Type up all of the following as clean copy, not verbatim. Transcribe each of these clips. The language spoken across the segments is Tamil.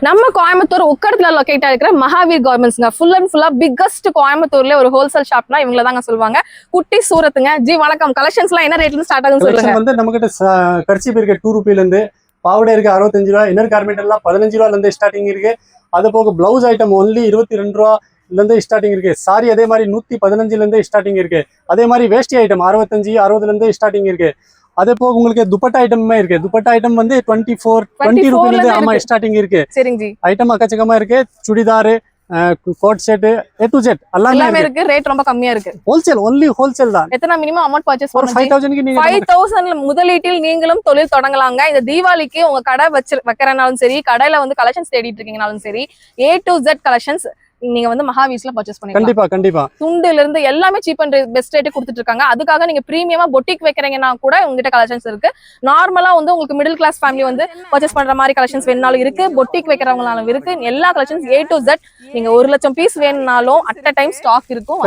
நம்ம கோயம்புத்தூர் உக்கடத்துல லொகேட் ஆகிருக்கிற மகாவீர் கார்மெண்ட்ஸ்ங்க. ஃபுல் அண்ட் ஃபுல்லா பிக்கஸ்ட் கோயம்புத்தூர்ல ஒரு ஹோல்சேல் ஷாப்னா இவங்கள தாங்க சொல்லுவாங்க. குட்டி சூரத்துங்க. ஜி வணக்கம். கலெக்ஷன்ஸ்லாம் என்ன ரேட்ல ஸ்டார்ட் ஆகுதுன்னு சொல்லுங்க. வந்து நம்ம கிட்ட கர்ச்சீப் இருக்கு 2 ரூபாயில இருந்து, பாவடை இருக்கு 65 ரூபா, இன்னர் கார்மெண்ட் எல்லாம் 15 ரூபாயில இருந்து ஸ்டார்டிங் இருக்கு. அது போக பிளவுஸ் ஐட்டம் ஒன்லி 22 ரூபாயில இருந்து ஸ்டார்டிங் இருக்கு. சாரி அதே மாதிரி 115ல இருந்து ஸ்டார்டிங் இருக்கு. அதே மாதிரி வேஷ்டி ஐட்டம் 65 60ல இருந்து ஸ்டார்டிங் இருக்கு. அதே போக உங்களுக்கு துப்பட்டா ஐட்டமே இருக்கு. துப்பட்டா ஐட்டம் வந்து 20 ரூபாயில இருந்து ஆமா ஸ்டார்டிங் இருக்கு. சரிங்க ஜி. ஐட்டம் அக்கச்சக்கமா இருக்கு. Churidar, coat set, A to Z எல்லாமே இருக்கு. ரேட் ரொம்ப கம்மியா இருக்கு. ஹோல்சேல் ஒன்லி ஹோல்சேல் தான். எத்தனை மினிமம் அமௌண்ட் பர்ச்சேஸ் ஒரு 5000 க்கு நீங்க 5000 முதலீட்டில் நீங்களும் தொழில் தொடங்கலாங்க. இந்த தீபாவளிக்கு உங்க கடை வைக்கிறனாலும் சரி, கடையில வந்து கலெக்ஷன்ஸ் தேடிட்டு இருக்கீங்கனாலும் சரி, A to Z கலெக்ஷன்ஸ் நீங்க வந்து மகாவீர்ஸ்ல பர்ச்சேஸ் பண்ணிக்கலாம். கண்டிப்பா துண்டுல இருந்து எல்லாமே சீப் அண்ட் பெஸ்ட் ரேட் கொடுத்துட்டு இருக்காங்க. அதுக்காக நீங்க பிரீமியமா பொட்டிக் வைக்கிறீங்கன்னா கூட உங்ககிட்ட கலெக்ஷன்ஸ் இருக்கு. நார்மலா வந்து உங்களுக்கு மிடில் கிளாஸ் ஃபேமிலி வந்து பர்ச்சேஸ் பண்ற மாதிரி கலெக்ஷன்ஸ் வேணும்னாலும் இருக்கு. பொட்டிக் வைக்கிறவங்களாலும் இருக்கு. எல்லா கலெக்ஷன்ஸ் A to Z. நீங்க 1 லட்சம் பீஸ் வேணும்னாலும் அட் அ டைம் ஸ்டாக் இருக்கும்.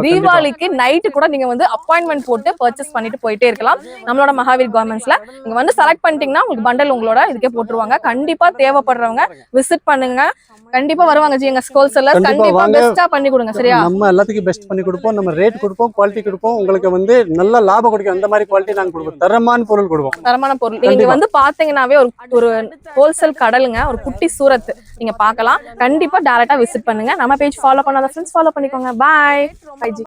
தீபாவளிக்கு நைட்டு கூட நீங்க வந்து அப்பாயின்மெண்ட் போட்டு பர்ச்சேஸ் பண்ணிட்டு போயிட்டே இருக்கலாம். நம்மளோட மகாவீர் கார்மெண்ட்ஸ்ல நீங்க வந்து செலக்ட் பண்ணிட்டீங்கன்னா உங்களுக்கு பண்டல் உங்களோட இதுக்கே போட்டுருவாங்க. கண்டிப்பா தேவைப்படுறவங்க விசிட் பண்ணுங்க. கண்டிப்பா வருவாங்க ஜி. எங்க ஸ்கூல் செல்லர்ஸ் கண்டிப்பா பெஸ்டா பண்ணி கொடுங்க. சரியா? நம்ம எல்லாத்துக்கும் பெஸ்ட் பண்ணி கொடுப்போம். நம்ம ரேட் கொடுப்போம், குவாலிட்டி கொடுப்போம். உங்களுக்கு வந்து நல்ல லாபம் கிடைக்கும். அந்த மாதிரி குவாலிட்டி நாங்க கொடுப்போம். தரமான பொருள் கொடுப்போம். தரமான பொருள். நீங்க வந்து பாத்தீங்கன்னாவே ஒரு ஹோல்சேல் கடலுங்க. ஒரு குட்டி சூரத் நீங்க பார்க்கலாம். கண்டிப்பா டைரக்டா விசிட் பண்ணுங்க. நம்ம பேஜ் ஃபாலோ பண்ணாத ஃப்ரெண்ட்ஸ் ஃபாலோ பண்ணிக்கோங்க. பாய்.